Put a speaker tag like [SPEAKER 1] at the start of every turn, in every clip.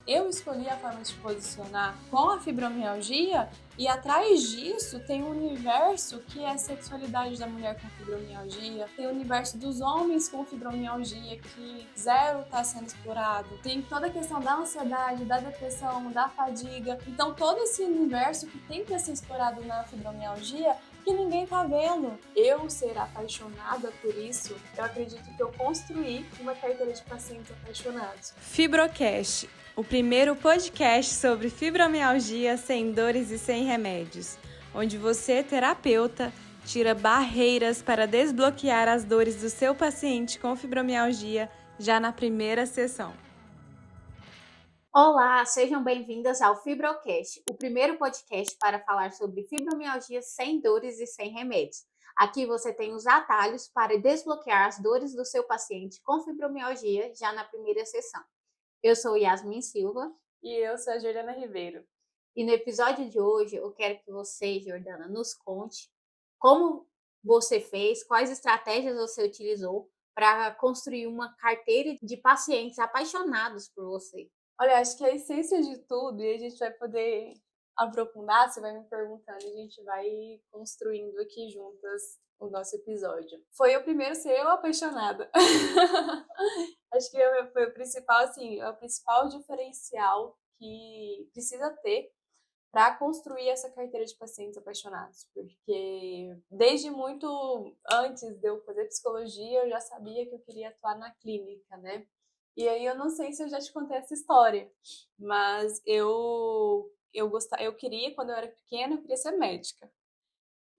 [SPEAKER 1] eu escolhi a forma de posicionar com a fibromialgia e atrás disso tem um universo que é a sexualidade da mulher com fibromialgia, tem o universo dos homens com fibromialgia que zero está sendo explorado, tem toda a questão da ansiedade, da depressão, da fadiga, então todo esse universo que tem que ser explorado na fibromialgia que ninguém tá vendo. Eu ser apaixonada por isso, eu acredito que eu construí uma carteira de pacientes apaixonados.
[SPEAKER 2] Fibrocast, o primeiro podcast sobre fibromialgia sem dores e sem remédios, onde você, terapeuta, tira barreiras para desbloquear as dores do seu paciente com fibromialgia já na primeira sessão.
[SPEAKER 3] Olá, sejam bem-vindas ao Fibrocast, o primeiro podcast para falar sobre fibromialgia sem dores e sem remédios. Aqui você tem os atalhos para desbloquear as dores do seu paciente com fibromialgia já na primeira sessão. Eu sou Yasmin Silva.
[SPEAKER 1] E eu sou a Jordana Ribeiro.
[SPEAKER 3] E no episódio de hoje eu quero que você, Jordana, nos conte como você fez, quais estratégias você utilizou para construir uma carteira de pacientes apaixonados por você.
[SPEAKER 1] Olha, acho que a essência de tudo, e a gente vai poder aprofundar, você vai me perguntando, e a gente vai construindo aqui juntas o nosso episódio. Foi o primeiro ser eu apaixonada. Acho que foi o principal, assim, é o principal diferencial que precisa ter para construir essa carteira de pacientes apaixonados, porque desde muito antes de eu fazer psicologia, eu já sabia que eu queria atuar na clínica, né? E aí eu não sei se eu já te contei essa história, mas eu queria, quando eu era pequena, eu queria ser médica.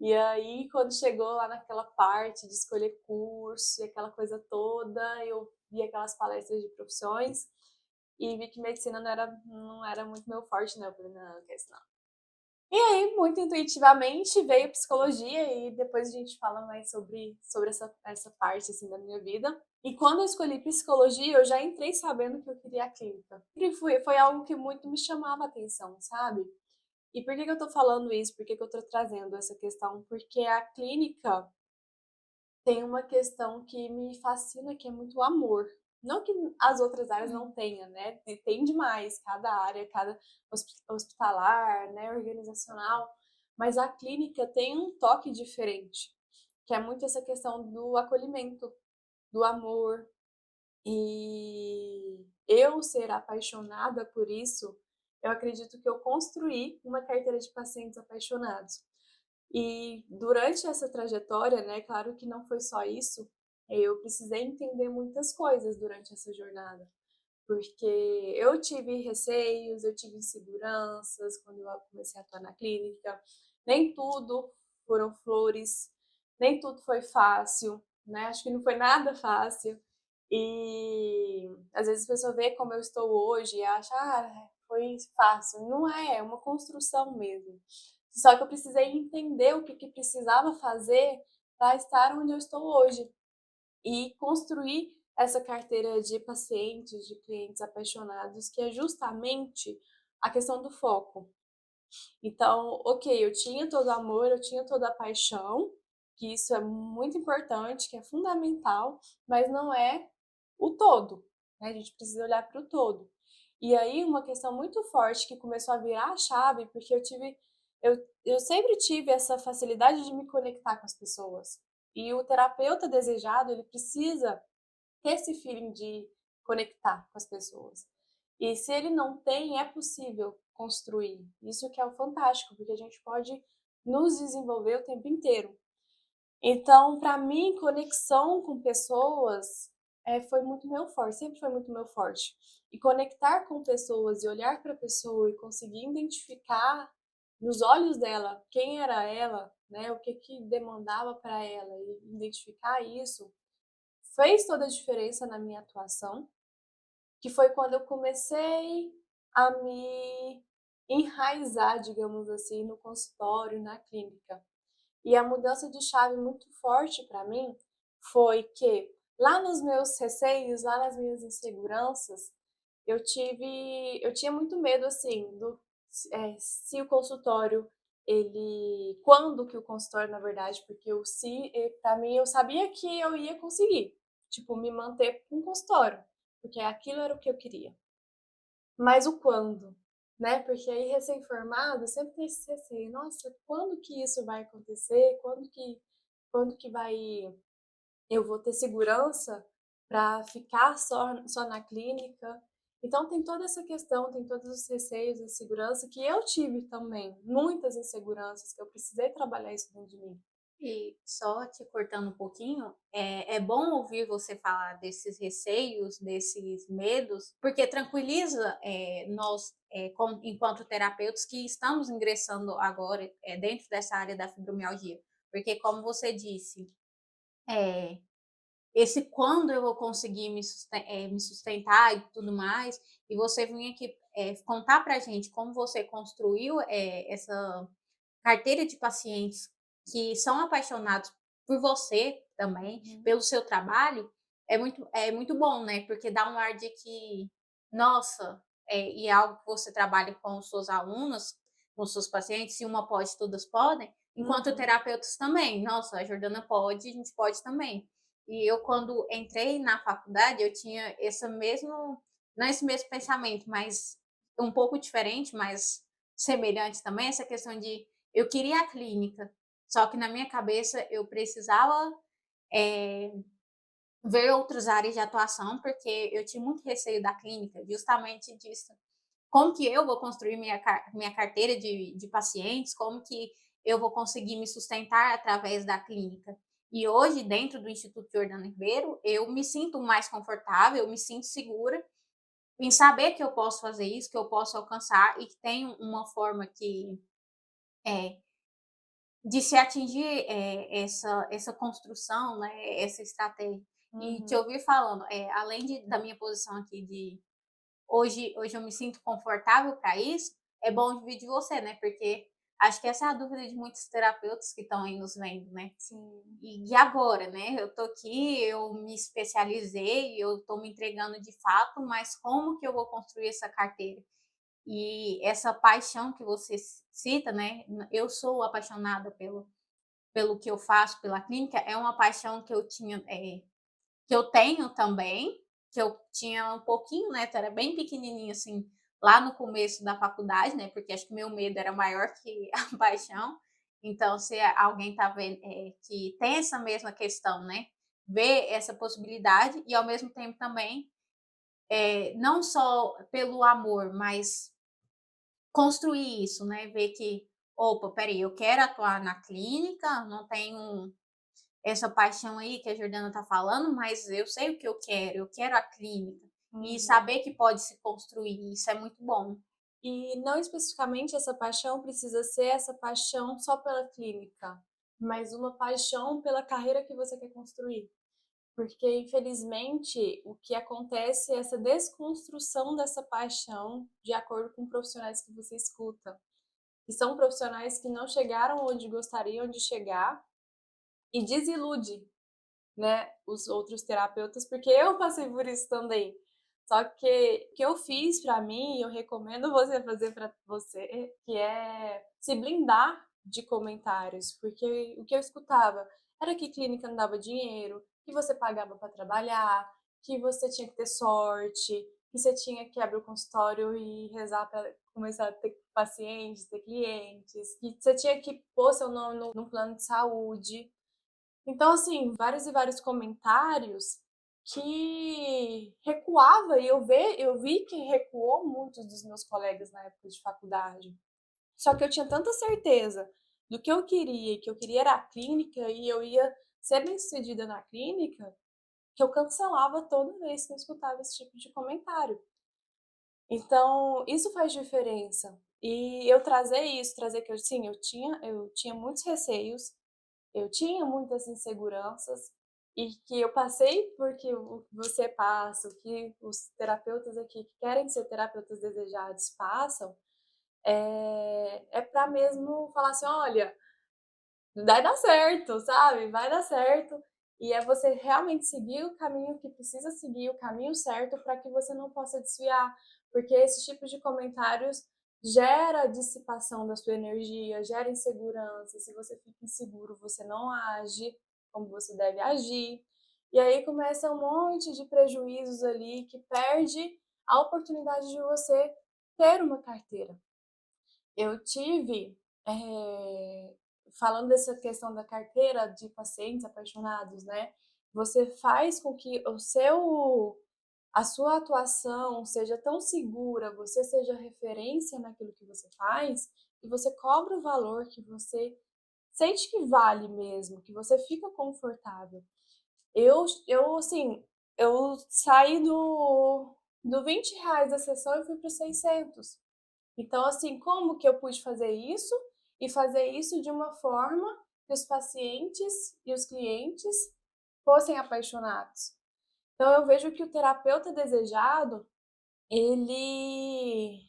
[SPEAKER 1] E aí, quando chegou lá naquela parte de escolher curso e aquela coisa toda, eu vi aquelas palestras de profissões e vi que medicina não era muito meu forte, né? Eu falei, não quero isso não. E aí, muito intuitivamente, veio psicologia e depois a gente fala mais sobre essa parte, assim, da minha vida. E quando eu escolhi psicologia, eu já entrei sabendo que eu queria a clínica. Foi algo que muito me chamava a atenção, sabe? E por que eu tô falando isso? Por que eu tô trazendo essa questão? Porque a clínica tem uma questão que me fascina, que é muito o amor. Não que as outras áreas não tenham, né? Tem demais, cada área, cada hospitalar, né, organizacional, mas a clínica tem um toque diferente, que é muito essa questão do acolhimento, do amor. E eu ser apaixonada por isso, eu acredito que eu construí uma carteira de pacientes apaixonados. E durante essa trajetória, né, claro que não foi só isso, eu precisei entender muitas coisas durante essa jornada, porque eu tive receios, eu tive inseguranças quando eu comecei a atuar na clínica, nem tudo foram flores, nem tudo foi fácil, né, acho que não foi nada fácil, e às vezes a pessoa vê como eu estou hoje e acha, foi fácil, não é uma construção mesmo. Só que eu precisei entender o que precisava fazer para estar onde eu estou hoje e construir essa carteira de pacientes, de clientes apaixonados, que é justamente a questão do foco. Então, ok, eu tinha todo o amor, eu tinha toda a paixão, que isso é muito importante, que é fundamental, mas não é o todo, né? A gente precisa olhar para o todo. E aí, uma questão muito forte que começou a virar a chave, porque eu sempre tive essa facilidade de me conectar com as pessoas. E o terapeuta desejado, ele precisa ter esse feeling de conectar com as pessoas. E se ele não tem, é possível construir. Isso que é o fantástico, porque a gente pode nos desenvolver o tempo inteiro. Então, para mim, conexão com pessoas foi muito meu forte, sempre foi muito meu forte. E conectar com pessoas e olhar para a pessoa e conseguir identificar nos olhos dela quem era ela, né, o que demandava para ela, e identificar isso, fez toda a diferença na minha atuação, que foi quando eu comecei a me enraizar, digamos assim, no consultório, na clínica. E a mudança de chave muito forte para mim foi que lá nos meus receios, lá nas minhas inseguranças, eu tinha muito medo assim se o consultório quando que o consultório, na verdade, porque o se para mim eu sabia que eu ia conseguir, tipo, me manter com o consultório, porque aquilo era o que eu queria. mas o quando, né? Porque aí recém-formado sempre tem esse receio, nossa, quando que isso vai acontecer? Quando que eu vou ter segurança para ficar só na clínica? Então tem toda essa questão, tem todos os receios e segurança que eu tive também, muitas inseguranças que eu precisei trabalhar isso dentro de mim.
[SPEAKER 3] E só te cortando um pouquinho, é bom ouvir você falar desses receios, desses medos, porque tranquiliza nós, enquanto terapeutas, que estamos ingressando agora dentro dessa área da fibromialgia. Porque, como você disse, é, esse quando eu vou conseguir me sustentar e tudo mais, e você vinha aqui contar para a gente como você construiu essa carteira de pacientes que são apaixonados por você também, pelo seu trabalho, é muito bom, né? Porque dá um ar de que, nossa, e é algo que você trabalha com suas alunas, com seus pacientes, se uma pode, todas podem, enquanto terapeutas também. Nossa, a Jordana pode, a gente pode também. E eu, quando entrei na faculdade, eu tinha não esse mesmo pensamento, mas um pouco diferente, mas semelhante também, essa questão de eu queria a clínica, só que na minha cabeça eu precisava ver outras áreas de atuação, porque eu tinha muito receio da clínica, justamente disso. Como que eu vou construir minha carteira de pacientes? Como que eu vou conseguir me sustentar através da clínica? E hoje, dentro do Instituto Jordana Ribeiro, eu me sinto mais confortável, eu me sinto segura em saber que eu posso fazer isso, que eu posso alcançar e que tem uma forma é, de se atingir essa construção, né, essa estratégia. E te ouvir falando, além da minha posição aqui de hoje eu me sinto confortável para isso, é bom dividir você, né? Porque acho que essa é a dúvida de muitos terapeutas que estão aí nos vendo, né?
[SPEAKER 1] Sim.
[SPEAKER 3] E agora, né? Eu tô aqui, eu me especializei, eu tô me entregando de fato, mas como que eu vou construir essa carteira? E essa paixão que você cita, né? Eu sou apaixonada pelo que eu faço, pela clínica, é uma paixão que eu tinha, que eu tenho também, que eu tinha um pouquinho, né? Era bem pequenininho assim, lá no começo da faculdade, né? Porque acho que meu medo era maior que a paixão. Então, se alguém tá vendo que tem essa mesma questão, né? Ver essa possibilidade e ao mesmo tempo também, não só pelo amor, mas construir isso, né? Ver que, opa, peraí, eu quero atuar na clínica, não tenho essa paixão aí que a Jordana tá falando, mas eu sei o que eu quero a clínica. E saber que pode se construir, isso é muito bom.
[SPEAKER 1] E não especificamente essa paixão precisa ser essa paixão só pela clínica, mas uma paixão pela carreira que você quer construir. Porque, infelizmente, o que acontece é essa desconstrução dessa paixão de acordo com profissionais que você escuta. E são profissionais que não chegaram onde gostariam de chegar e desilude, né, os outros terapeutas, porque eu passei por isso também. Só que o que eu fiz para mim, eu recomendo você fazer para você, que é se blindar de comentários, porque o que eu escutava era que clínica não dava dinheiro, que você pagava para trabalhar, que você tinha que ter sorte, que você tinha que abrir o consultório e rezar para começar a ter pacientes, ter clientes, que você tinha que pôr seu nome no plano de saúde. Então, assim, vários e vários comentários que recuava e eu vi que recuou muitos dos meus colegas na época de faculdade. Só que eu tinha tanta certeza do que eu queria, e que eu queria era a clínica e eu ia ser bem-sucedida na clínica, que eu cancelava toda vez que eu escutava esse tipo de comentário. Então, isso faz diferença. E eu trazer que sim, eu tinha muitos receios, eu tinha muitas inseguranças e que eu passei porque o que você passa, o que os terapeutas aqui que querem ser terapeutas desejados passam, é para mesmo falar assim, olha, vai dar certo, sabe? Vai dar certo. E é você realmente seguir o caminho que precisa seguir, o caminho certo para que você não possa desviar, porque esse tipo de comentários gera dissipação da sua energia, gera insegurança. Se você fica inseguro, você não age como você deve agir. E aí começa um monte de prejuízos ali que perde a oportunidade de você ter uma carteira. Eu tive, falando dessa questão da carteira de pacientes apaixonados, né? Você faz com que a sua atuação seja tão segura, você seja referência naquilo que você faz, e você cobra o valor que você sente que vale mesmo, que você fica confortável. Assim, eu saí do R$ 20 da sessão e fui para 600. Então, assim, como que eu pude fazer isso? E fazer isso de uma forma que os pacientes e os clientes fossem apaixonados. Então, eu vejo que o terapeuta desejado, ele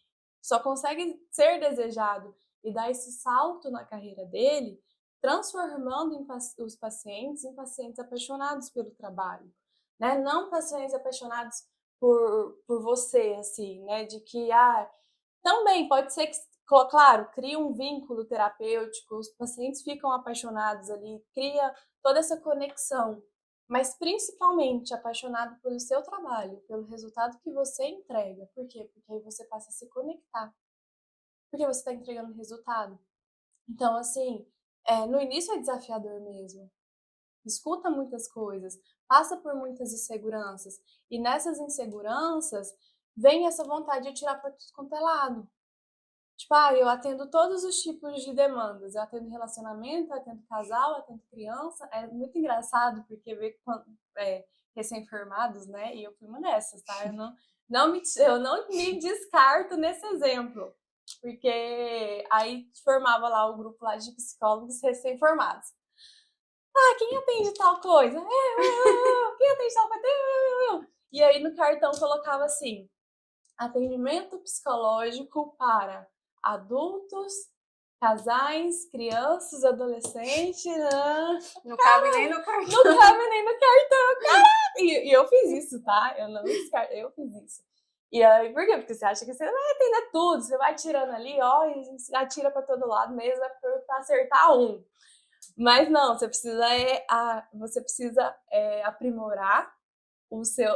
[SPEAKER 1] só consegue ser desejado e dar esse salto na carreira dele, transformando os pacientes em pacientes apaixonados pelo trabalho, né? Não pacientes apaixonados por você, assim, né? De que, também pode ser que, claro, cria um vínculo terapêutico, os pacientes ficam apaixonados ali, cria toda essa conexão, mas principalmente apaixonado pelo seu trabalho, pelo resultado que você entrega. Por quê? Porque aí você passa a se conectar, porque você está entregando resultado. Então, assim, no início é desafiador mesmo. Escuta muitas coisas, passa por muitas inseguranças, e nessas inseguranças vem essa vontade de tirar para tudo quanto é lado. Tipo, eu atendo todos os tipos de demandas. Eu atendo relacionamento, eu atendo casal, eu atendo criança. É muito engraçado, porque recém-formados, né? E eu fui uma dessas, tá? Eu não me descarto nesse exemplo. Porque aí formava lá o grupo lá de psicólogos recém-formados. Quem atende tal coisa? Quem atende tal coisa? Eu. E aí no cartão colocava assim: atendimento psicológico para adultos, casais, crianças, adolescentes.
[SPEAKER 3] Não cabe nem no cartão.
[SPEAKER 1] Não cabe nem no cartão, cara. E eu fiz isso, tá? Eu fiz isso. E aí, por quê? Porque você acha que você vai atender tudo, você vai tirando ali, ó, e atira pra todo lado mesmo, pra acertar um. Mas não, você precisa aprimorar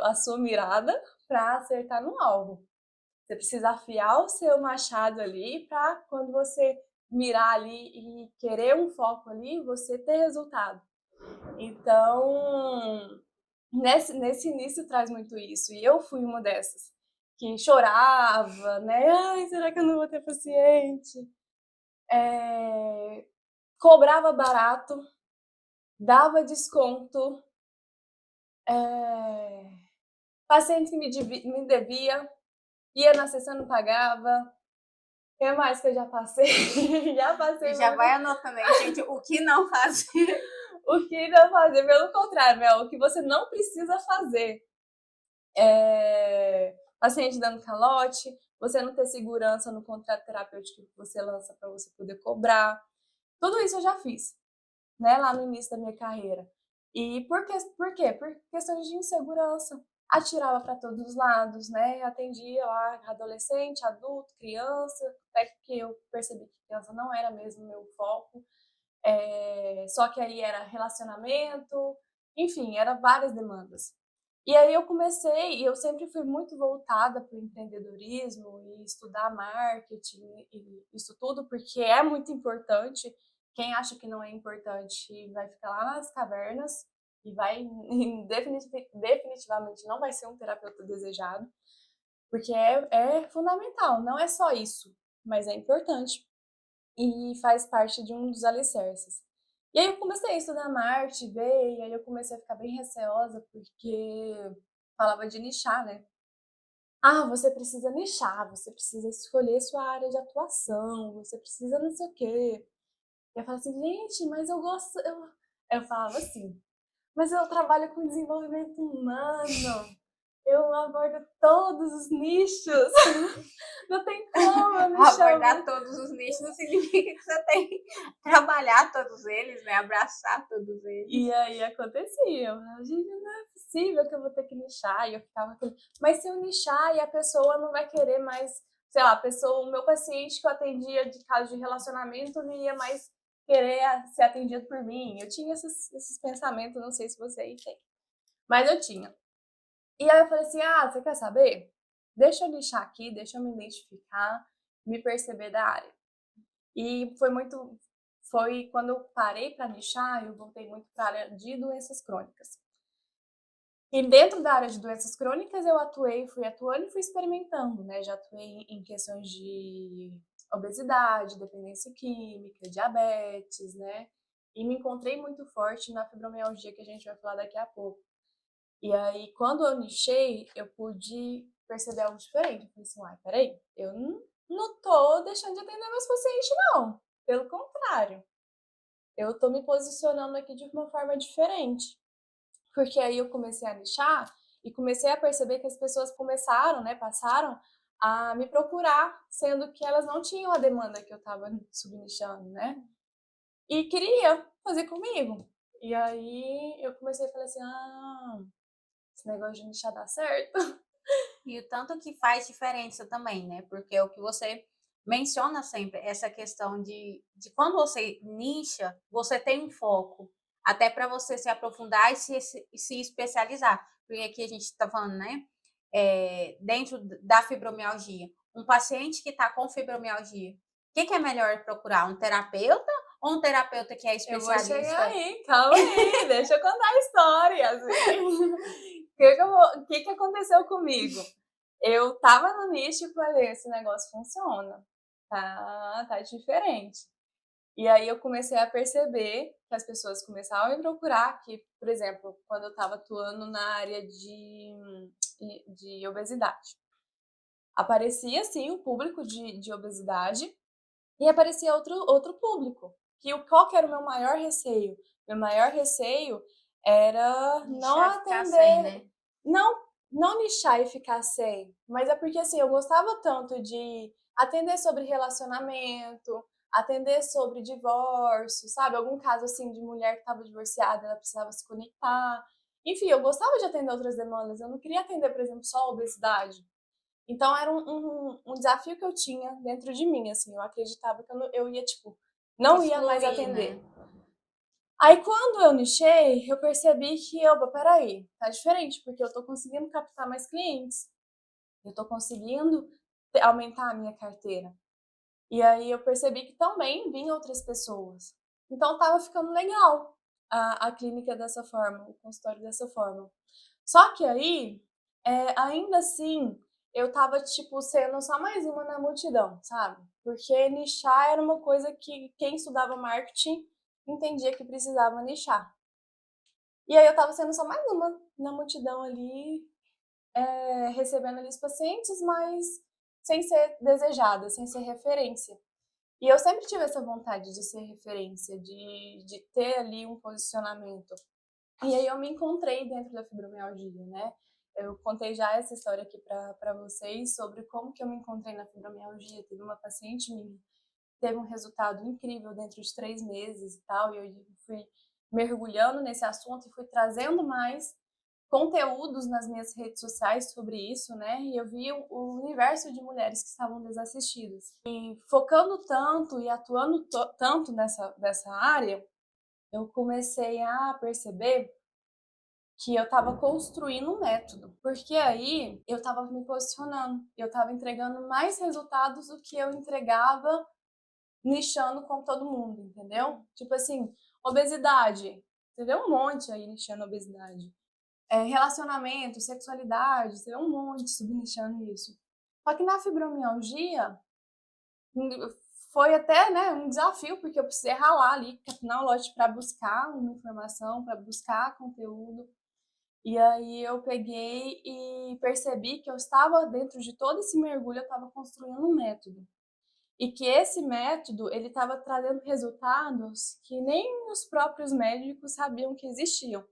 [SPEAKER 1] a sua mirada para acertar no alvo. Você precisa afiar o seu machado ali para quando você mirar ali e querer um foco ali, você ter resultado. Então, nesse início traz muito isso. E eu fui uma dessas que chorava, né? Ai, será que eu não vou ter paciente? Cobrava barato, dava desconto, paciente que me devia, ia na sessão, não pagava. O que mais que eu já passei? Já passei.
[SPEAKER 3] E já vai anotando aí, gente, o que não fazer.
[SPEAKER 1] O que não fazer, pelo contrário, Mel, o que você não precisa fazer. Paciente dando calote, você não ter segurança no contrato terapêutico que você lança para você poder cobrar. Tudo isso eu já fiz, né, lá no início da minha carreira. E por quê? Por questões de insegurança. Atirava para todos os lados, né? Atendia lá adolescente, adulto, criança, até que eu percebi que criança não era mesmo o meu foco. Só que aí era relacionamento, enfim, eram várias demandas. E aí eu comecei, e eu sempre fui muito voltada para o empreendedorismo e estudar marketing e isso tudo, porque é muito importante. Quem acha que não é importante vai ficar lá nas cavernas e definitivamente não vai ser um terapeuta desejado, porque é fundamental, não é só isso, mas é importante e faz parte de um dos alicerces. E aí eu comecei a estudar marketing, e aí eu comecei a ficar bem receosa, porque falava de nichar, né? Você precisa nichar, você precisa escolher sua área de atuação, você precisa não sei o quê. E eu falava assim, gente, mas eu gosto... Eu falava assim, mas eu trabalho com desenvolvimento humano, eu abordo todos os nichos. Não tem como eu me
[SPEAKER 3] abordar todos os nichos não significa que você tem que trabalhar todos eles, né? Abraçar todos eles.
[SPEAKER 1] E aí acontecia. Eu falava, gente, não é possível que eu vou ter que nichar. E eu ficava com... Mas se eu nichar e a pessoa não vai querer mais, sei lá, o meu paciente que eu atendia de caso de relacionamento não ia mais querer ser atendido por mim. Eu tinha esses pensamentos, não sei se você aí tem. Mas eu tinha. E aí eu falei assim, você quer saber? deixa eu nichar aqui, deixa eu me identificar, me perceber da área. E foi quando eu parei para nichar, eu voltei muito para a área de doenças crônicas. E dentro da área de doenças crônicas eu fui atuando e fui experimentando, né? Já atuei em questões de obesidade, dependência química, diabetes, né? E me encontrei muito forte na fibromialgia, que a gente vai falar daqui a pouco. E aí, quando eu nichei, eu pude perceber algo diferente. Eu falei assim, uai, peraí, eu não tô deixando de atender meus pacientes, não. Pelo contrário, eu tô me posicionando aqui de uma forma diferente. Porque aí eu comecei a nichar e comecei a perceber que as pessoas passaram a me procurar, sendo que elas não tinham a demanda que eu estava subnichando, né? E queria fazer comigo. E aí eu comecei a falar assim, esse negócio de nichar dá certo.
[SPEAKER 3] E o tanto que faz diferença também, né? Porque é o que você menciona sempre, essa questão de quando você nicha, você tem um foco, até para você se aprofundar e se especializar. Porque aqui a gente está falando, né? Dentro da fibromialgia, um paciente que está com fibromialgia, o que é melhor procurar? Um terapeuta ou um terapeuta que é
[SPEAKER 1] Eu vou chegar
[SPEAKER 3] especialista?
[SPEAKER 1] aí, calma aí, deixa eu contar a história. Assim. O que aconteceu comigo? Eu tava no nicho e falei, esse negócio funciona, tá diferente. E aí eu comecei a perceber que as pessoas começavam a me procurar, que, por exemplo, quando eu estava atuando na área de obesidade. Aparecia, sim, o público de obesidade e aparecia outro público. Qual que era o meu maior receio? Meu maior receio era não atender,
[SPEAKER 3] sem, né?
[SPEAKER 1] não nichar e ficar sem, mas é porque assim, eu gostava tanto de atender sobre relacionamento, atender sobre divórcio, sabe? Algum caso assim de mulher que estava divorciada, ela precisava se conectar. Enfim, eu gostava de atender outras demandas, eu não queria atender, por exemplo, só a obesidade. Então era um desafio que eu tinha dentro de mim, assim, eu acreditava que eu ia, tipo, não ia mais atender.
[SPEAKER 3] Né?
[SPEAKER 1] Aí quando eu nichei, eu percebi que, opa, peraí, tá diferente, porque eu tô conseguindo captar mais clientes, eu tô conseguindo aumentar a minha carteira. E aí eu percebi que também vinham outras pessoas. Então tava ficando legal a clínica dessa forma, o consultório dessa forma. Só que aí, ainda assim, eu tava, tipo, sendo só mais uma na multidão, sabe? Porque nichar era uma coisa que quem estudava marketing entendia que precisava nichar. E aí eu tava sendo só mais uma na multidão ali, recebendo ali os pacientes, mas sem ser desejada, sem ser referência. E eu sempre tive essa vontade de ser referência, de ter ali um posicionamento. E aí eu me encontrei dentro da fibromialgia, né? Eu contei já essa história aqui para vocês sobre como que eu me encontrei na fibromialgia. Teve uma paciente minha, teve um resultado incrível dentro de 3 meses e tal, e eu fui mergulhando nesse assunto e fui trazendo mais conteúdos nas minhas redes sociais sobre isso, né? E eu vi o universo de mulheres que estavam desassistidas. E focando tanto e atuando tanto dessa área, eu comecei a perceber que eu estava construindo um método, porque aí eu estava me posicionando, eu estava entregando mais resultados do que eu entregava nichando com todo mundo, entendeu? Tipo assim, obesidade, você vê um monte aí nichando obesidade. Relacionamento, sexualidade, você vê um monte subnichando isso. Só que na fibromialgia, foi até, né, um desafio, porque eu precisei ralar ali, capinar o lote para buscar uma informação, para buscar conteúdo. E aí eu peguei e percebi que eu estava dentro de todo esse mergulho, eu estava construindo um método. E que esse método, ele estava trazendo resultados que nem os próprios médicos sabiam que existiam.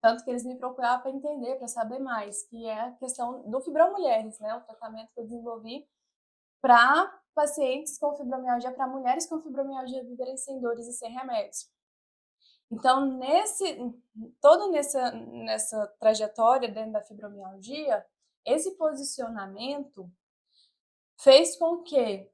[SPEAKER 1] Tanto que eles me procuravam para entender, para saber mais, que é a questão do Fibromulheres, né? O tratamento que eu desenvolvi para pacientes com fibromialgia, para mulheres com fibromialgia viverem sem dores e sem remédios. Então, nessa trajetória dentro da fibromialgia, esse posicionamento fez com que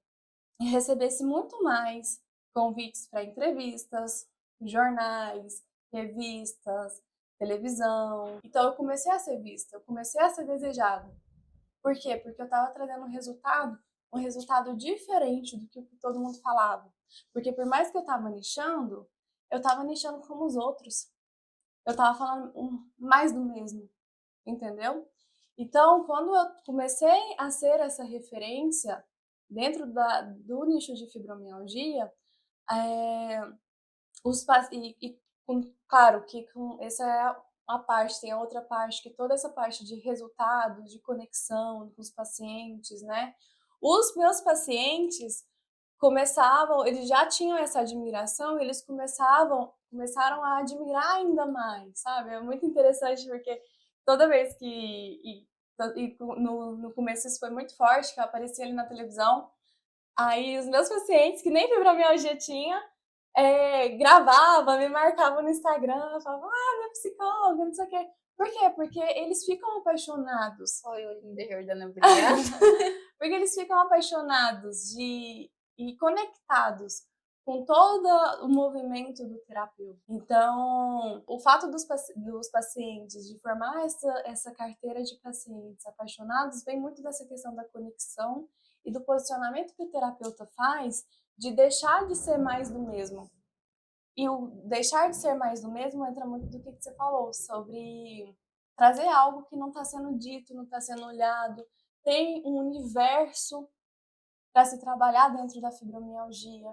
[SPEAKER 1] eu recebesse muito mais convites para entrevistas, jornais, revistas, televisão. Então, eu comecei a ser vista, eu comecei a ser desejada. Por quê? Porque eu estava trazendo um resultado diferente do que todo mundo falava. Porque por mais que eu estava nichando como os outros. Eu estava falando mais do mesmo, entendeu? Então, quando eu comecei a ser essa referência dentro do nicho de fibromialgia, é, claro que essa é uma parte, tem a outra parte, que toda essa parte de resultados, de conexão com os pacientes, né? Os meus pacientes eles já tinham essa admiração, eles começaram a admirar ainda mais, sabe? É muito interessante porque toda vez no começo isso foi muito forte, que eu aparecia ali na televisão, aí os meus pacientes, que nem fibromialgia tinha, gravavam, me marcavam no Instagram, falavam, minha psicóloga, não sei o quê. Por quê? Porque eles ficam apaixonados.
[SPEAKER 3] Oi, Olinda Jordana, obrigada.
[SPEAKER 1] Porque eles ficam apaixonados e conectados com todo o movimento do terapeuta. Então, o fato dos pacientes, de formar essa carteira de pacientes apaixonados, vem muito dessa questão da conexão e do posicionamento que o terapeuta faz de deixar de ser mais do mesmo. E o deixar de ser mais do mesmo entra muito do que você falou, sobre trazer algo que não está sendo dito, não está sendo olhado. Tem um universo para se trabalhar dentro da fibromialgia.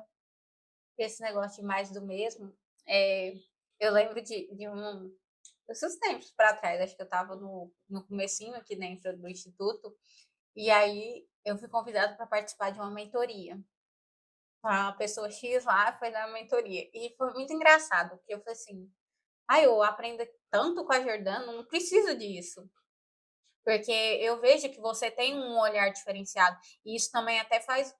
[SPEAKER 3] Esse negócio de mais do mesmo, eu lembro de esses tempos para trás, acho que eu estava no comecinho aqui dentro do Instituto, e aí eu fui convidada para participar de uma mentoria. A pessoa X lá foi dar uma mentoria. E foi muito engraçado, porque eu falei assim, eu aprendo tanto com a Jordana, não preciso disso. Porque eu vejo que você tem um olhar diferenciado. E isso também até faz,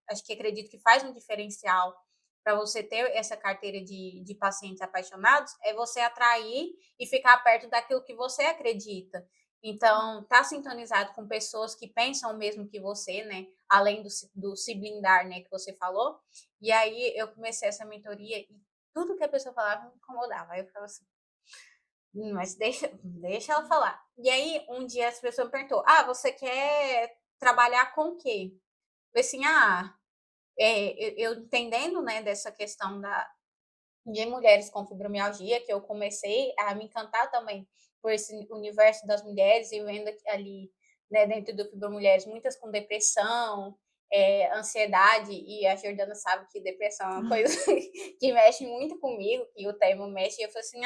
[SPEAKER 3] acho que acredito que faz um diferencial para você ter essa carteira de pacientes apaixonados, é você atrair e ficar perto daquilo que você acredita. Então, tá sintonizado com pessoas que pensam o mesmo que você, né? Além do se blindar, né, que você falou. E aí eu comecei essa mentoria e tudo que a pessoa falava me incomodava. Aí eu ficava assim, mas deixa ela falar. E aí, um dia essa pessoa me perguntou, você quer trabalhar com o quê? Eu falei assim, eu entendendo, né, dessa questão de mulheres com fibromialgia, que eu comecei a me encantar também por esse universo das mulheres e vendo ali, né, dentro do Fibromulheres, muitas com depressão, ansiedade, e a Jordana sabe que depressão é uma coisa que mexe muito comigo, que o tema mexe, e eu falei assim,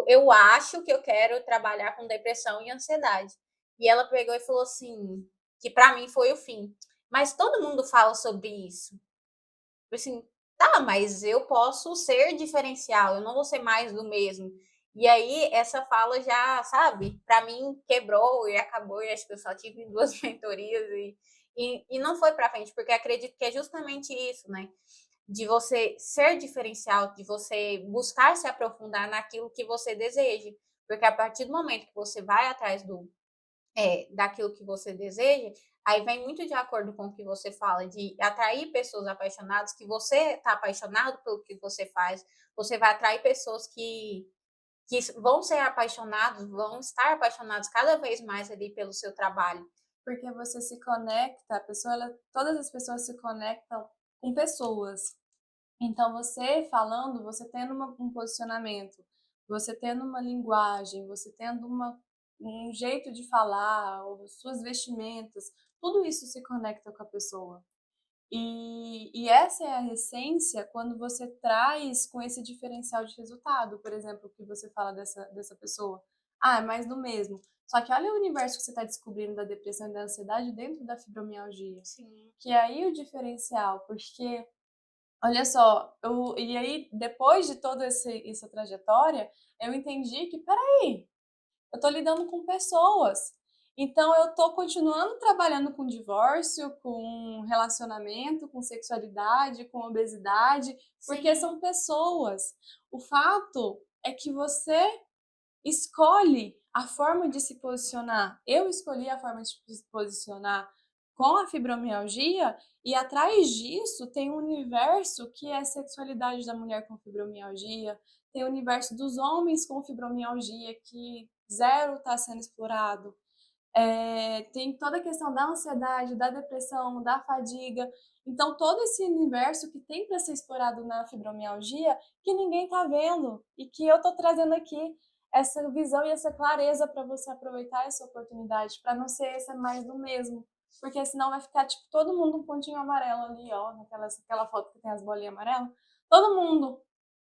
[SPEAKER 3] eu acho que eu quero trabalhar com depressão e ansiedade. E ela pegou e falou assim, que para mim foi o fim. Mas todo mundo fala sobre isso. Eu assim, tá, mas eu posso ser diferencial, eu não vou ser mais do mesmo. E aí, essa fala já, sabe, para mim quebrou e acabou, e acho que eu só tive 2 mentorias e não foi para frente, porque acredito que é justamente isso, né? De você ser diferencial, de você buscar se aprofundar naquilo que você deseja. Porque a partir do momento que você vai atrás daquilo que você deseja, aí vem muito de acordo com o que você fala, de atrair pessoas apaixonadas, que você está apaixonado pelo que você faz, você vai atrair pessoas que vão ser apaixonados, vão estar apaixonados cada vez mais ali pelo seu trabalho.
[SPEAKER 1] Porque você se conecta, todas as pessoas se conectam com pessoas. Então, você falando, você tendo um posicionamento, você tendo uma linguagem, você tendo um jeito de falar, ou suas vestimentas, tudo isso se conecta com a pessoa. E essa é a essência quando você traz com esse diferencial de resultado, por exemplo, que você fala dessa pessoa. É mais do mesmo. Só que olha o universo que você está descobrindo da depressão e da ansiedade dentro da fibromialgia.
[SPEAKER 3] Sim.
[SPEAKER 1] Que é aí o diferencial, porque olha só, e aí, depois de toda essa trajetória, eu entendi que, peraí, eu tô lidando com pessoas. Então, eu tô continuando trabalhando com divórcio, com relacionamento, com sexualidade, com obesidade, porque
[SPEAKER 3] Sim.
[SPEAKER 1] são pessoas. O fato é que você escolhe a forma de se posicionar. Eu escolhi a forma de se posicionar com a fibromialgia e atrás disso tem um universo que é a sexualidade da mulher com fibromialgia, tem o universo dos homens com fibromialgia que zero está sendo explorado. Tem toda a questão da ansiedade, da depressão, da fadiga. Então, todo esse universo que tem para ser explorado na fibromialgia, que ninguém está vendo e que eu estou trazendo aqui essa visão e essa clareza para você aproveitar essa oportunidade, para não ser essa mais do mesmo. Porque senão vai ficar, tipo, todo mundo um pontinho amarelo ali, ó, naquela foto que tem as bolinhas amarelas. Todo mundo.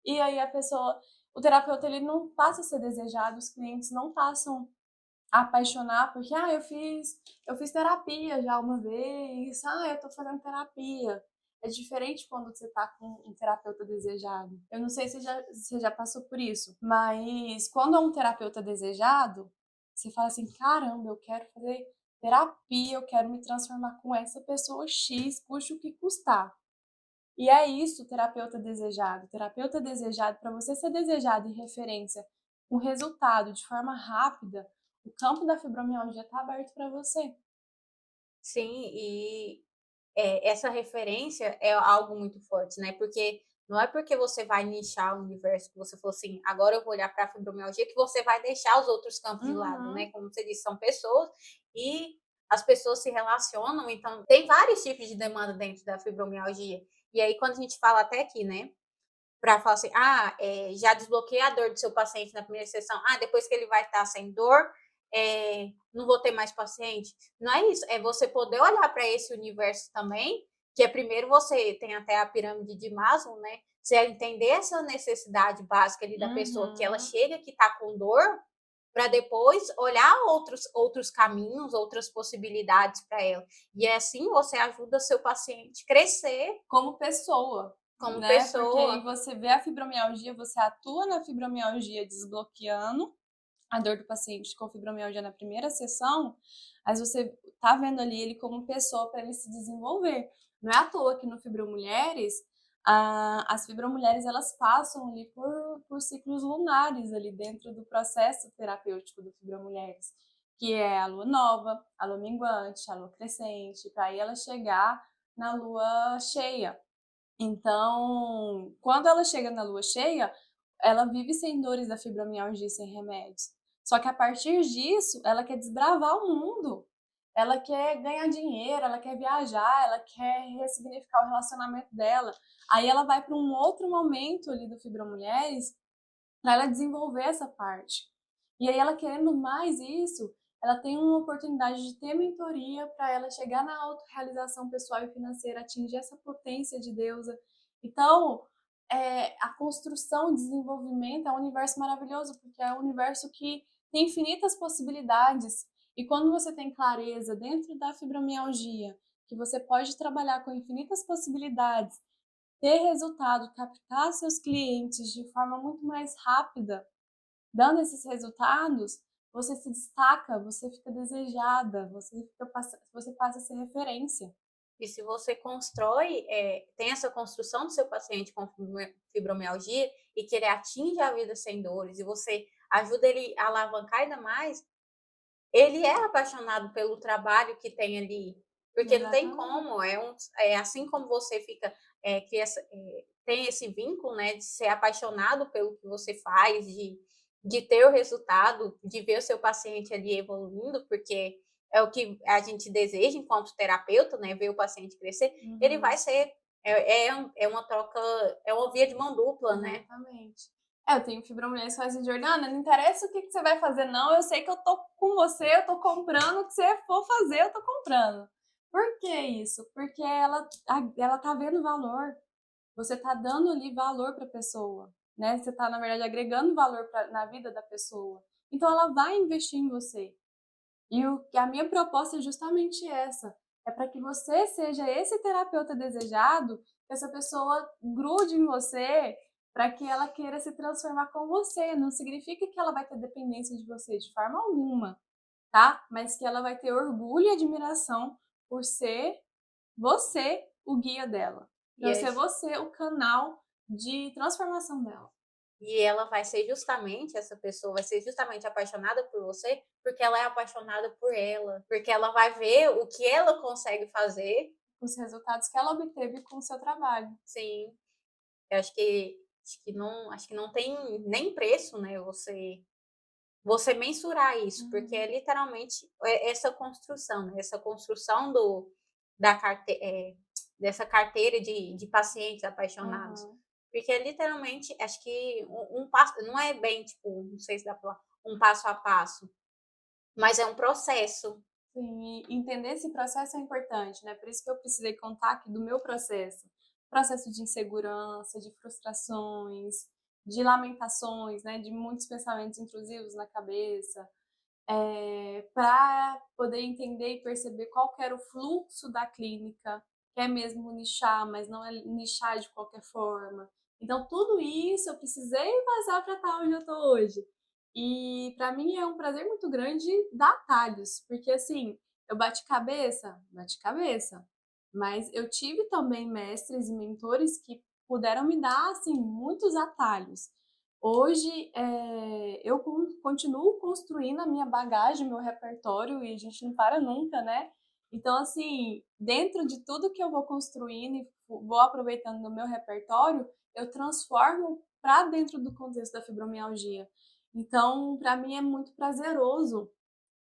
[SPEAKER 1] E aí o terapeuta, ele não passa a ser desejado, os clientes não passam a apaixonar, porque, eu fiz terapia já uma vez, eu tô fazendo terapia. É diferente quando você tá com um terapeuta desejado. Eu não sei se você já passou por isso, mas quando é um terapeuta desejado, você fala assim, caramba, eu quero fazer terapia, eu quero me transformar com essa pessoa X, custe o que custar. E é isso, terapeuta desejado. Terapeuta desejado, para você ser desejado em referência com resultado de forma rápida, o campo da fibromialgia está aberto para você.
[SPEAKER 3] Sim, e essa referência é algo muito forte, né? Porque não é porque você vai nichar o universo que você falou assim, agora eu vou olhar para a fibromialgia, que você vai deixar os outros campos de lado, né?
[SPEAKER 1] Uhum.
[SPEAKER 3] Como você disse, são pessoas e as pessoas se relacionam, então tem vários tipos de demanda dentro da fibromialgia. E aí, quando a gente fala até aqui, né? Para falar assim, já desbloqueei a dor do seu paciente na primeira sessão, depois que ele vai estar sem dor, não vou ter mais paciente. Não é isso, é você poder olhar para esse universo também, que é primeiro você tem até a pirâmide de Maslow, né? Você entender essa necessidade básica ali da pessoa, que ela
[SPEAKER 1] Uhum.
[SPEAKER 3] chega que está com dor, para depois olhar outros caminhos, outras possibilidades para ela. E assim você ajuda seu paciente a crescer
[SPEAKER 1] Como pessoa,
[SPEAKER 3] como
[SPEAKER 1] né? Porque aí
[SPEAKER 3] pessoa.
[SPEAKER 1] você vê a fibromialgia, você atua na fibromialgia desbloqueando a dor do paciente com fibromialgia na primeira sessão, mas você tá vendo ali ele como pessoa para ele se desenvolver. Não é à toa que no Fibromulheres, as fibromulheres elas passam ali por ciclos lunares ali dentro do processo terapêutico do Fibromulheres, que é a lua nova, a lua minguante, a lua crescente, para aí ela chegar na lua cheia. Então, quando ela chega na lua cheia, ela vive sem dores da fibromialgia, sem remédios. Só que a partir disso, ela quer desbravar o mundo. Ela quer ganhar dinheiro, ela quer viajar, ela quer ressignificar o relacionamento dela. Aí ela vai para um outro momento ali do Fibromulheres para ela desenvolver essa parte. E aí ela querendo mais isso, ela tem uma oportunidade de ter mentoria para ela chegar na autorrealização pessoal e financeira, atingir essa potência de deusa. Então, a construção, o desenvolvimento é um universo maravilhoso, porque é um universo que tem infinitas possibilidades. E quando você tem clareza dentro da fibromialgia, que você pode trabalhar com infinitas possibilidades, ter resultado, captar seus clientes de forma muito mais rápida, dando esses resultados, você se destaca, você fica desejada, você passa a ser referência.
[SPEAKER 3] E se você constrói, tem essa construção do seu paciente com fibromialgia e que ele atinge a vida sem dores e você ajuda ele a alavancar ainda mais, ele é apaixonado pelo trabalho que tem ali, porque não tem
[SPEAKER 1] Exatamente.
[SPEAKER 3] como, assim como você fica, tem esse vínculo, né, de ser apaixonado pelo que você faz, de ter o resultado, de ver o seu paciente ali evoluindo, porque é o que a gente deseja enquanto terapeuta, né, ver o paciente crescer, ele vai
[SPEAKER 1] Uhum.
[SPEAKER 3] ser, é uma troca, é uma via de mão dupla, né?
[SPEAKER 1] Exatamente. Eu tenho fibromulheres que falam assim, Jordana, não interessa o que você vai fazer, não. Eu sei que eu tô com você, eu tô comprando, o que você for fazer, eu tô comprando. Por que isso? Porque ela tá vendo valor. Você tá dando ali valor para a pessoa, né? Você tá, na verdade, agregando valor na vida da pessoa. Então, ela vai investir em você. E a minha proposta é justamente essa. É para que você seja esse terapeuta desejado, que essa pessoa grude em você, para que ela queira se transformar com você. Não significa que ela vai ter dependência de você de forma alguma, tá? Mas que ela vai ter orgulho e admiração por ser você o guia dela.
[SPEAKER 3] E,
[SPEAKER 1] Para ser você o canal de transformação dela.
[SPEAKER 3] e ela vai ser justamente, essa pessoa vai ser justamente apaixonada por você, porque ela é apaixonada por ela, porque ela vai ver o que ela consegue fazer.
[SPEAKER 1] Os resultados que ela obteve com o seu trabalho.
[SPEAKER 3] Sim, eu acho que não tem nem preço, né? Você você mensurar isso, porque é literalmente essa construção, né? Essa construção dessa carteira de pacientes apaixonados. Porque é literalmente, acho que um passo, não é bem, tipo, não sei se dá pra falar, um passo a passo, mas é um processo.
[SPEAKER 1] Sim, e entender esse processo é importante, né? Por isso que eu precisei contar aqui do meu processo. Processo de insegurança, de frustrações, de lamentações, né? De muitos pensamentos intrusivos na cabeça, para poder entender e perceber qual que era o fluxo da clínica, que é mesmo nichar, mas não é nichar de qualquer forma. Então, tudo isso eu precisei passar para estar onde eu estou hoje. E para mim é um prazer muito grande dar atalhos, porque assim, eu bati cabeça, mas eu tive também mestres e mentores que puderam me dar assim muitos atalhos. Hoje eu continuo construindo a minha bagagem, meu repertório, e a gente não para nunca, né? Então, assim, dentro de tudo que eu vou construindo e vou aproveitando no meu repertório, eu transformo para dentro do contexto da fibromialgia. Então, para mim é muito prazeroso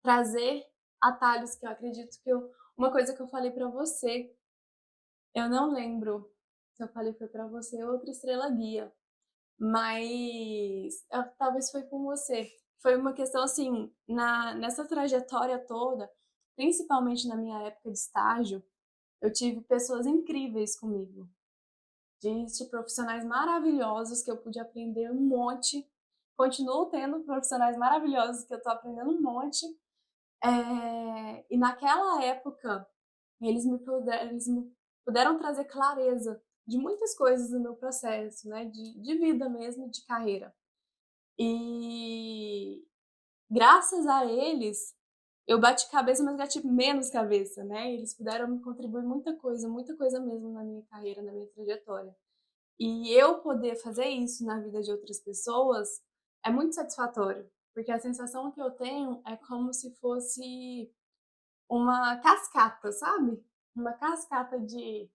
[SPEAKER 1] trazer atalhos que eu acredito que uma coisa que eu falei para você, eu não lembro se eu falei foi para você ou outra estrela guia, mas talvez foi com você. Foi uma questão assim, nessa trajetória toda, principalmente na minha época de estágio, eu tive pessoas incríveis comigo, de profissionais maravilhosos que eu pude aprender um monte. Continuo tendo profissionais maravilhosos que eu estou aprendendo um monte. E naquela época, eles me puderam trazer clareza de muitas coisas no meu processo, né? De vida mesmo, de carreira. E graças a eles, eu bati cabeça, mas bati menos cabeça, né? Eles puderam me contribuir muita coisa mesmo na minha carreira, na minha trajetória. E eu poder fazer isso na vida de outras pessoas é muito satisfatório, porque a sensação que eu tenho é como se fosse uma cascata, sabe? Uma cascata de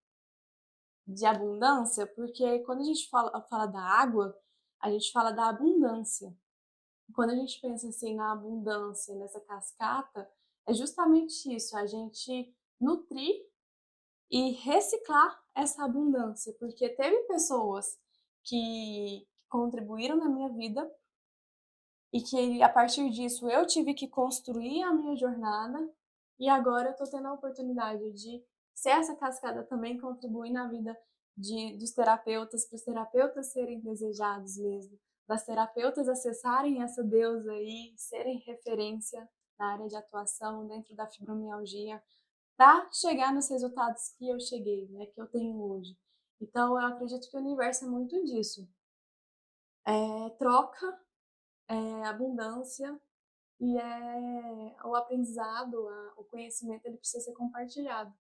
[SPEAKER 1] abundância, porque quando a gente fala da água, a gente fala da abundância. Quando a gente pensa assim na abundância, nessa cascata, é justamente isso, a gente nutrir e reciclar essa abundância, porque teve pessoas que contribuíram na minha vida e que a partir disso eu tive que construir a minha jornada e agora eu estou tendo a oportunidade de ser essa cascada também contribuir na vida dos terapeutas, para os terapeutas serem desejados mesmo, das terapeutas acessarem essa deusa aí, serem referência na área de atuação dentro da fibromialgia, para chegar nos resultados que eu cheguei, né, que eu tenho hoje. Então, eu acredito que o universo é muito disso. Troca, abundância e o aprendizado, o conhecimento, ele precisa ser compartilhado.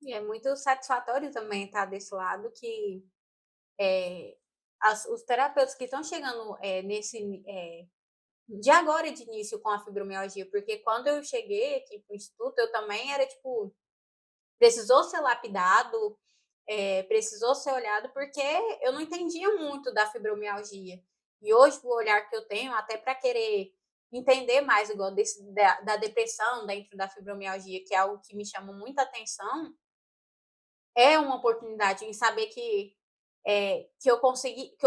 [SPEAKER 3] E é muito satisfatório também estar desse lado que os terapeutas que estão chegando de agora de início com a fibromialgia, porque quando eu cheguei aqui pro instituto, eu também era tipo, precisou ser lapidado, precisou ser olhado, porque eu não entendia muito da fibromialgia. E hoje, o olhar que eu tenho, até para querer entender mais, igual da depressão dentro da fibromialgia, que é algo que me chama muita atenção, é uma oportunidade em saber que eu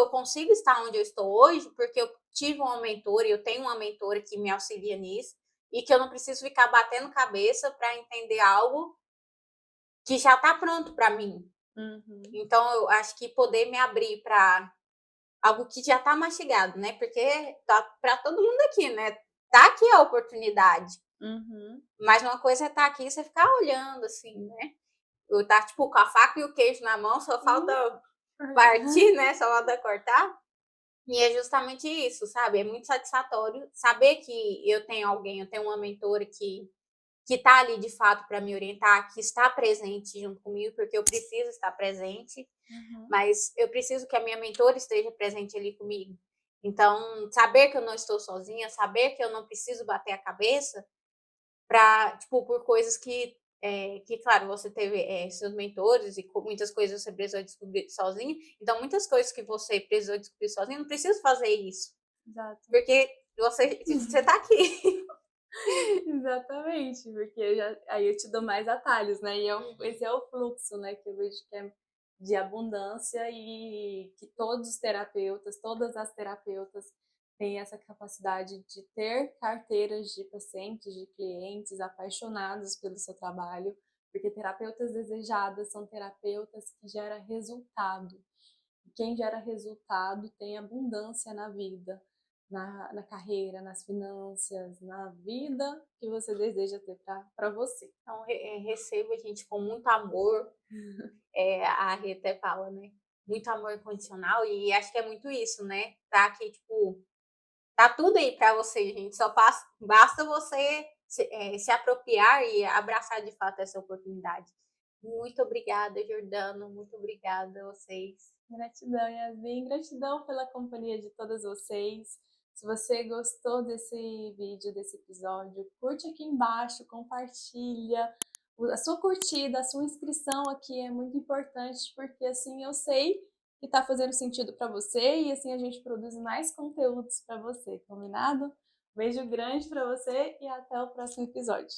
[SPEAKER 3] consigo estar onde eu estou hoje, porque eu tive uma mentora, e eu tenho uma mentora que me auxilia nisso, e que eu não preciso ficar batendo cabeça para entender algo que já está pronto para mim.
[SPEAKER 1] Uhum.
[SPEAKER 3] Então, eu acho que poder me abrir para algo que já está mastigado, né? Porque tá para todo mundo aqui, né? Tá aqui a oportunidade.
[SPEAKER 1] Uhum.
[SPEAKER 3] Mas uma coisa é estar aqui e você ficar olhando, assim, né? Eu tá, tipo, com a faca e o queijo na mão, só falta partir, né? Só falta cortar. E é justamente isso, sabe? É muito satisfatório saber que eu tenho alguém, eu tenho uma mentora que está ali de fato para me orientar, que está presente junto comigo, porque eu preciso estar presente, mas eu preciso que a minha mentora esteja presente ali comigo. Então, saber que eu não estou sozinha, saber que eu não preciso bater a cabeça por coisas que, claro, você teve seus mentores e muitas coisas você precisou descobrir sozinha. Então, muitas coisas que você precisou descobrir sozinha, não preciso fazer isso.
[SPEAKER 1] Exato.
[SPEAKER 3] Porque você tá aqui.
[SPEAKER 1] Exatamente, porque aí eu te dou mais atalhos, né? E esse é o fluxo, né? Que eu vejo que é de abundância e que todos os terapeutas, todas as terapeutas têm essa capacidade de ter carteiras de pacientes, de clientes apaixonados pelo seu trabalho, porque terapeutas desejadas são terapeutas que geram resultado. Quem gera resultado tem abundância na vida, na carreira, nas finanças, na vida que você deseja ter para você.
[SPEAKER 3] Então, receba a gente com muito amor. A Rê até fala, né? Muito amor incondicional. E acho que é muito isso, né? Tá aqui, tipo, tá tudo aí para você, gente. Basta você se apropriar e abraçar de fato essa oportunidade. Muito obrigada, Jordano. Muito obrigada a vocês.
[SPEAKER 1] Gratidão, Yasmin. Gratidão pela companhia de todas vocês. Se você gostou desse vídeo, desse episódio, curte aqui embaixo, compartilha. A sua curtida, a sua inscrição aqui é muito importante, porque assim eu sei que está fazendo sentido para você e assim a gente produz mais conteúdos para você, combinado? Beijo grande para você e até o próximo episódio.